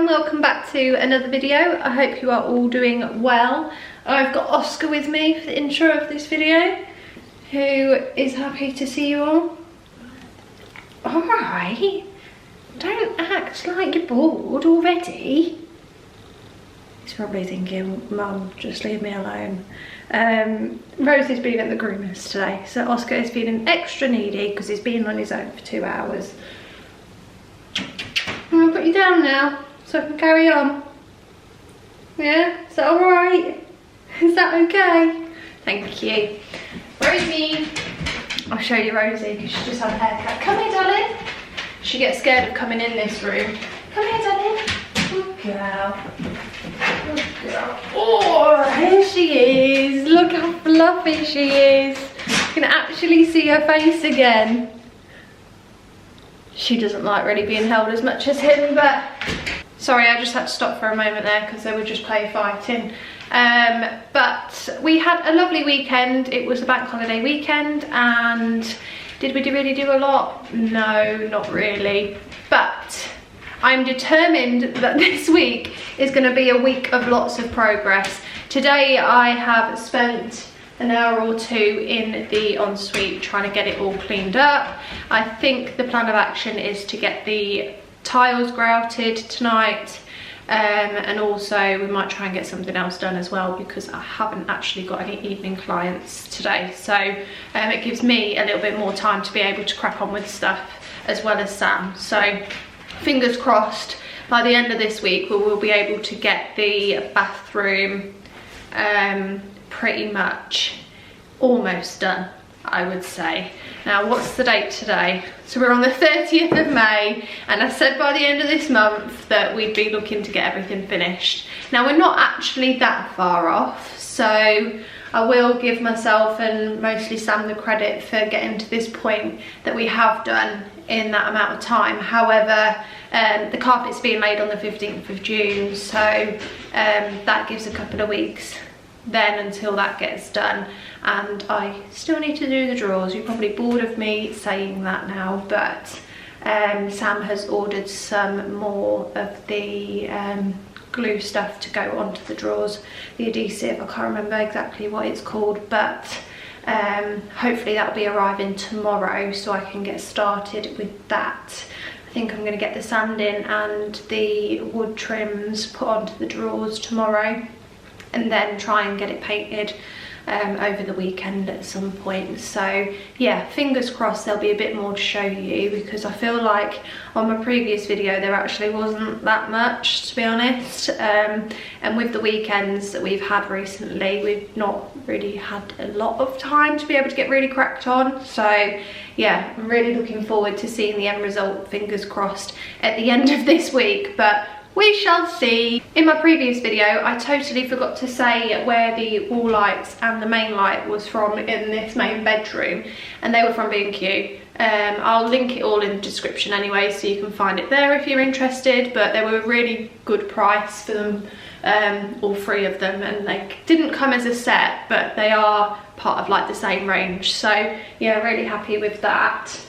welcome back to another video. I hope you are all doing well. I've got Oscar with me for the intro of this video, who is happy to see you all. Alright, don't act like you're bored already. He's probably thinking, Mum, just leave me alone. Rosie's been at the groomers today, so Oscar is feeling extra needy because he's been on his own for 2 hours. I'm gonna put you down now so I can carry on. Yeah, is that alright? Is that okay? Thank you. Rosie, I'll show you Rosie because she just had a haircut. Come here, darling. She gets scared of coming in this room. Come here, darling. Good girl. Good girl. Oh, here she is. Look how fluffy she is. You can actually see her face again. She doesn't like really being held as much as him, but sorry, I just had to stop for a moment there because they were just play fighting. But we had a lovely weekend. It was a bank holiday weekend, and did we really do a lot? No, not really. But I'm determined that this week is going to be a week of lots of progress. Today I have spent an hour or two in the ensuite trying to get it all cleaned up. I think the plan of action is to get the tiles grouted tonight, and also we might try and get something else done as well because I haven't actually got any evening clients today, so it gives me a little bit more time to be able to crack on with stuff as well as Sam. So fingers crossed by the end of this week we will be able to get the bathroom pretty much almost done, I would say. Now, what's the date today? So we're on the 30th of May, and I said by the end of this month that we'd be looking to get everything finished. Now, we're not actually that far off, so I will give myself and mostly Sam the credit for getting to this point that we have done in that amount of time. However, the carpet's being laid on the 15th of June, so that gives a couple of weeks then until that gets done, and I still need to do the drawers. You're probably bored of me saying that now, but Sam has ordered some more of the glue stuff to go onto the drawers, the adhesive. I can't remember exactly what it's called, but hopefully that'll be arriving tomorrow so I can get started with that. I think I'm going to get the sanding and the wood trims put onto the drawers tomorrow, and then try and get it painted over the weekend at some point. So yeah, fingers crossed there'll be a bit more to show you, because I feel like on my previous video there actually wasn't that much, to be honest, and with the weekends that we've had recently we've not really had a lot of time to be able to get really cracked on. So yeah, I'm really looking forward to seeing the end result, fingers crossed, at the end of this week, but we shall see. In my previous video, I totally forgot to say where the wall lights and the main light was from in this main bedroom, and they were from B&Q. I'll link it all in the description anyway, so you can find it there if you're interested, but they were a really good price for them, all three of them, and they didn't come as a set, but they are part of like the same range. So yeah, really happy with that.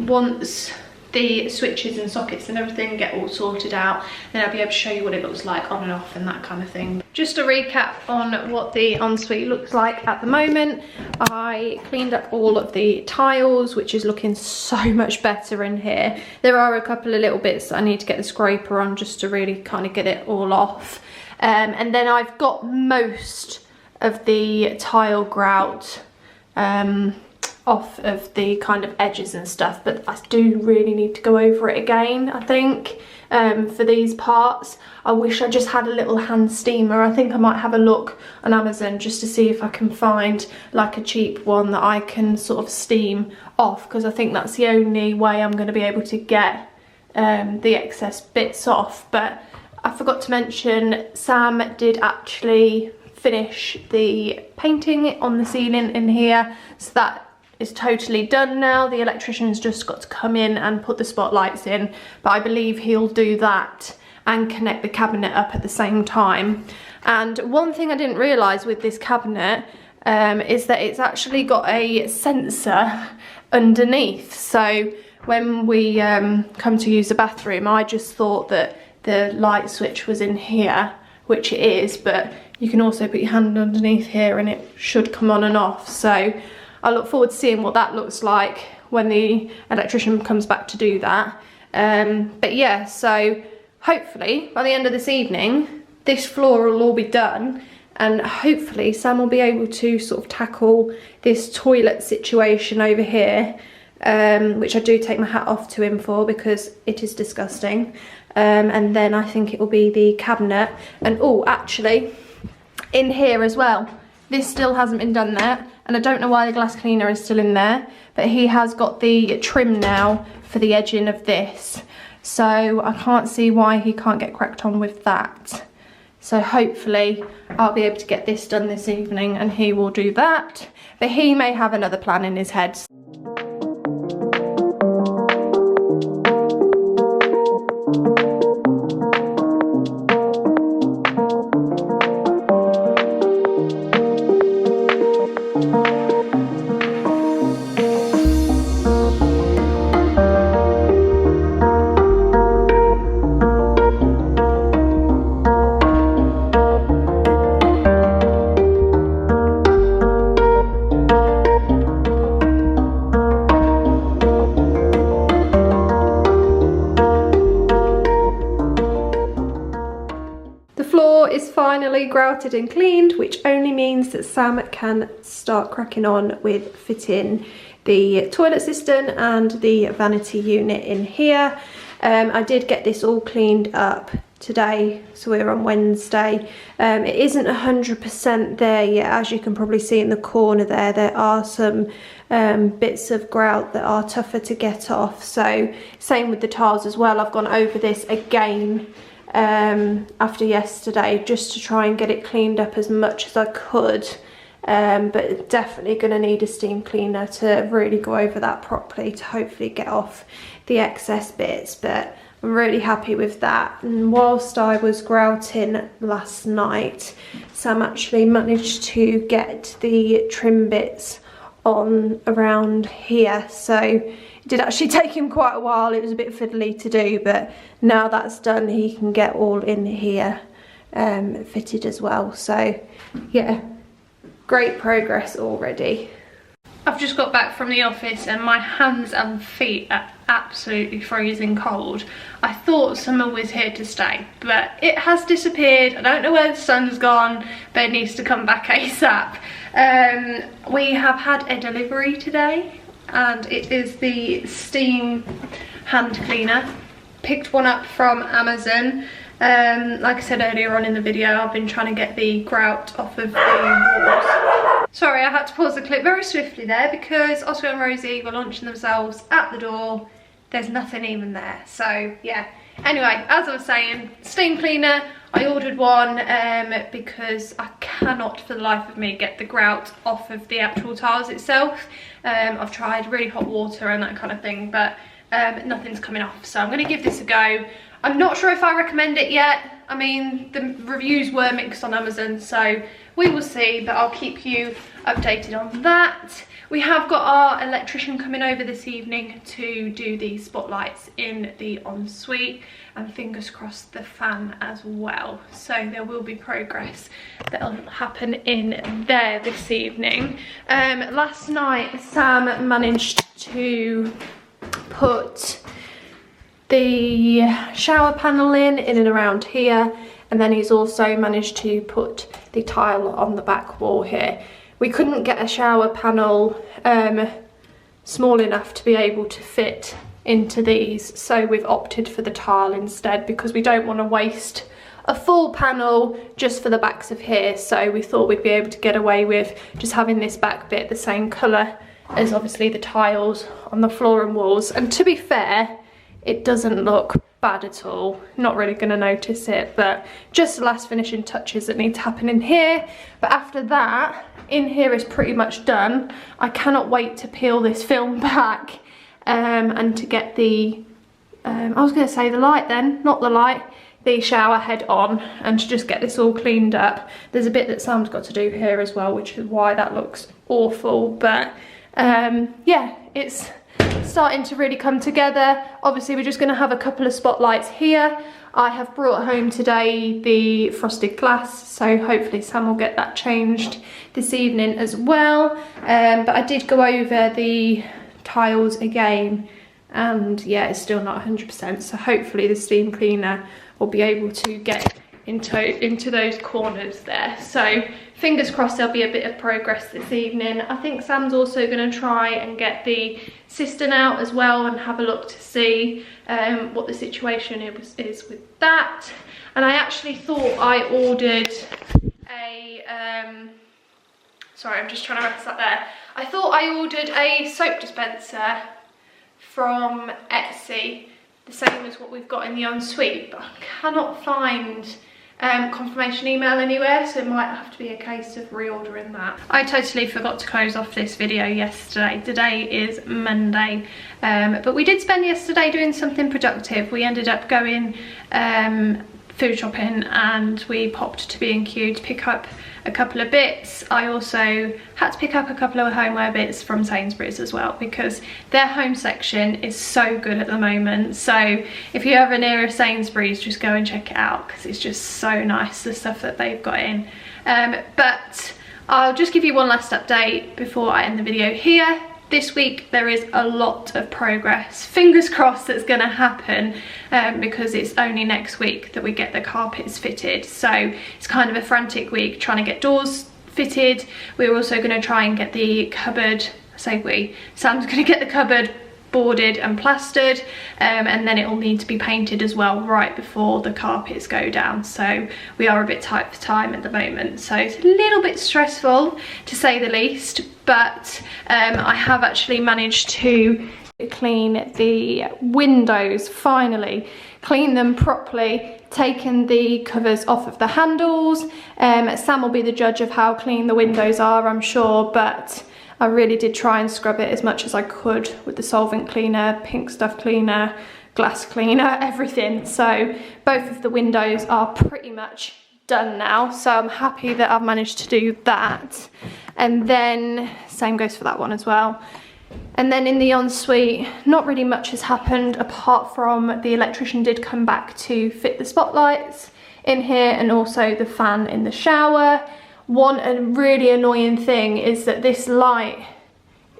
Once the switches and sockets and everything get all sorted out, then I'll be able to show you what it looks like on and off and that kind of thing. Just a recap on what the ensuite looks like at the moment. I cleaned up all of the tiles, which is looking so much better in here. There are a couple of little bits that I need to get the scraper on just to really kind of get it all off, and then I've got most of the tile grout off of the kind of edges and stuff, but I do really need to go over it again, I think, for these parts. I wish I just had a little hand steamer. I think I might have a look on Amazon just to see if I can find like a cheap one that I can sort of steam off, because I think that's the only way I'm going to be able to get the excess bits off. But I forgot to mention, Sam did actually finish the painting on the ceiling in here, so that is totally done now. The electrician's just got to come in and put the spotlights in, but I believe he'll do that and connect the cabinet up at the same time. And one thing I didn't realise with this cabinet is that it's actually got a sensor underneath. So when we come to use the bathroom, I just thought that the light switch was in here, which it is, but you can also put your hand underneath here and it should come on and off. So I look forward to seeing what that looks like when the electrician comes back to do that. But yeah, so hopefully by the end of this evening, this floor will all be done, and hopefully Sam will be able to sort of tackle this toilet situation over here, which I do take my hat off to him for because it is disgusting. And then I think it will be the cabinet, and oh, actually in here as well, this still hasn't been done there, and I don't know why the glass cleaner is still in there, but he has got the trim now for the edging of this, so I can't see why he can't get cracked on with that. So hopefully I'll be able to get this done this evening and he will do that, but he may have another plan in his head. Finally grouted and cleaned, which only means that Sam can start cracking on with fitting the toilet cistern and the vanity unit in here. I did get this all cleaned up today, so we're on Wednesday. It isn't 100% there yet, as you can probably see in the corner there. There are some bits of grout that are tougher to get off, so same with the tiles as well. I've gone over this again after yesterday just to try and get it cleaned up as much as I could, but definitely going to need a steam cleaner to really go over that properly to hopefully get off the excess bits. But I'm really happy with that. And whilst I was grouting last night, Sam actually managed to get the trim bits on around here, so it did actually take him quite a while. It was a bit fiddly to do, but now that's done, he can get all in here fitted as well. So yeah, great progress already. I've just got back from the office and my hands and feet are absolutely freezing cold. I thought summer was here to stay, but it has disappeared. I don't know where the sun's gone, but it needs to come back ASAP. We have had a delivery today, and it is the steam hand cleaner. Picked one up from Amazon. Like I said earlier on in the video, I've been trying to get the grout off of the walls. Sorry, I had to pause the clip very swiftly there because Oscar and Rosie were launching themselves at the door. There's nothing even there, so yeah. Anyway, as I was saying, steam cleaner, I ordered one because I cannot for the life of me get the grout off of the actual tiles itself. I've tried really hot water and that kind of thing, but nothing's coming off, so I'm going to give this a go. I'm not sure if I recommend it yet. I mean, the reviews were mixed on Amazon, so we will see, but I'll keep you updated on that. We have got our electrician coming over this evening to do the spotlights in the ensuite, and fingers crossed the fan as well. So there will be progress that'll happen in there this evening. Last night Sam managed to put the shower panel in and around here, and then he's also managed to put the tile on the back wall here. We couldn't get a shower panel small enough to be able to fit into these, so we've opted for the tile instead because we don't want to waste a full panel just for the backs of here. So we thought we'd be able to get away with just having this back bit the same colour as obviously the tiles on the floor and walls. And to be fair, it doesn't look bad at all. Not really going to notice it, but just the last finishing touches that need to happen in here. But after that, in here is pretty much done. I cannot wait to peel this film back and to get the, I was going to say the light then, not the light, the shower head on, and to just get this all cleaned up. There's a bit that Sam's got to do here as well, which is why that looks awful, but yeah, it's starting to really come together. Obviously we're just going to have a couple of spotlights here. I have brought home today the frosted glass, so hopefully Sam will get that changed this evening as well. But I did go over the tiles again, and yeah, it's still not 100%, so hopefully the steam cleaner will be able to get into those corners there. So fingers crossed there'll be a bit of progress this evening. I think Sam's also going to try and get the cistern out as well and have a look to see what the situation is with that. And I actually thought I ordered a sorry, I'm just trying to wrap this up there. I thought I ordered a soap dispenser from Etsy, the same as what we've got in the Ensuite, but I cannot find confirmation email anywhere, so it might have to be a case of reordering that. I totally forgot to close off this video yesterday. Today is Monday, but we did spend yesterday doing something productive. We ended up going food shopping, and we popped to B&Q to pick up a couple of bits. I also had to pick up a couple of homeware bits from Sainsbury's as well, because their home section is so good at the moment. So if you're ever near a Sainsbury's, just go and check it out, because it's just so nice, the stuff that they've got in. But I'll just give you one last update before I end the video here. This week there is a lot of progress, fingers crossed, that's going to happen, because it's only next week that we get the carpets fitted. So it's kind of a frantic week trying to get doors fitted. We're also going to try and get the cupboard, Sam's going to get the cupboard boarded and plastered, and then it will need to be painted as well right before the carpets go down. So we are a bit tight for time at the moment, so it's a little bit stressful to say the least. But I have actually managed to clean the windows, finally clean them properly, taken the covers off of the handles. Sam will be the judge of how clean the windows are, I'm sure, but I really did try and scrub it as much as I could with the solvent cleaner, pink stuff cleaner, glass cleaner, everything. So both of the windows are pretty much done now, so I'm happy that I've managed to do that. And then same goes for that one as well. And then in the ensuite, not really much has happened, apart from the electrician did come back to fit the spotlights in here and also the fan in the shower. One really annoying thing is that this light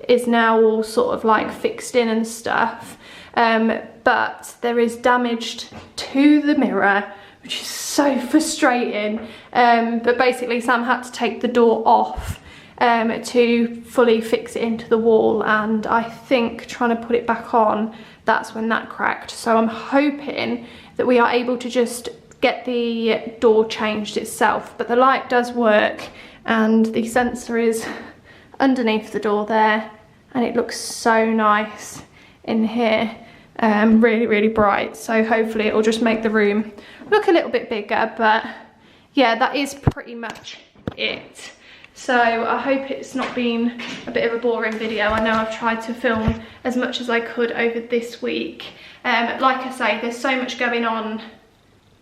is now all sort of like fixed in and stuff, but there is damage to the mirror, which is so frustrating. But basically Sam had to take the door off to fully fix it into the wall, and I think trying to put it back on, that's when that cracked. So I'm hoping that we are able to just get the door changed itself, but the light does work and the sensor is underneath the door there, and it looks so nice in here, really bright. So hopefully it will just make the room look a little bit bigger. But yeah, that is pretty much it. So I hope it's not been a bit of a boring video. I know I've tried to film as much as I could over this week. Like I say, there's so much going on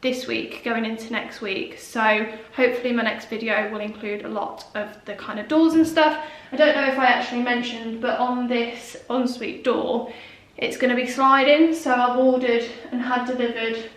this week going into next week, so hopefully my next video will include a lot of the kind of doors and stuff. I don't know if I actually mentioned, but on this ensuite door, it's going to be sliding, so I've ordered and had delivered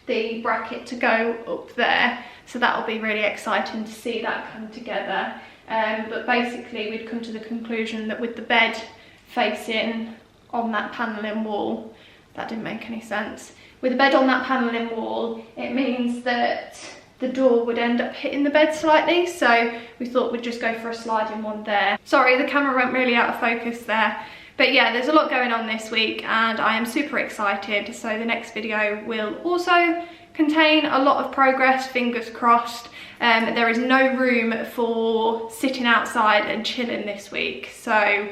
the bracket to go up there, so that'll be really exciting to see that come together. But basically we'd come to the conclusion that with the bed facing on that panelling wall, that didn't make any sense. With the bed on that panelling wall, it means that the door would end up hitting the bed slightly, so we thought we'd just go for a sliding one there. Sorry, the camera went really out of focus there. But yeah, there's a lot going on this week and I am super excited. So the next video will also contain a lot of progress, fingers crossed. There is no room for sitting outside and chilling this week. So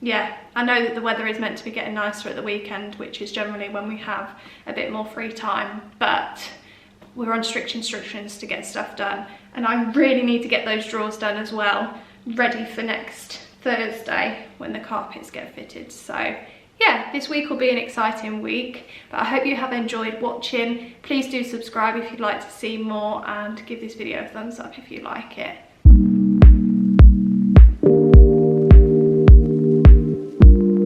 yeah, I know that the weather is meant to be getting nicer at the weekend, which is generally when we have a bit more free time, but we're on strict instructions to get stuff done, and I really need to get those drawers done as well, ready for next Thursday when the carpets get fitted. So yeah, this week will be an exciting week, but I hope you have enjoyed watching. Please do subscribe if you'd like to see more, and give this video a thumbs up if you like it.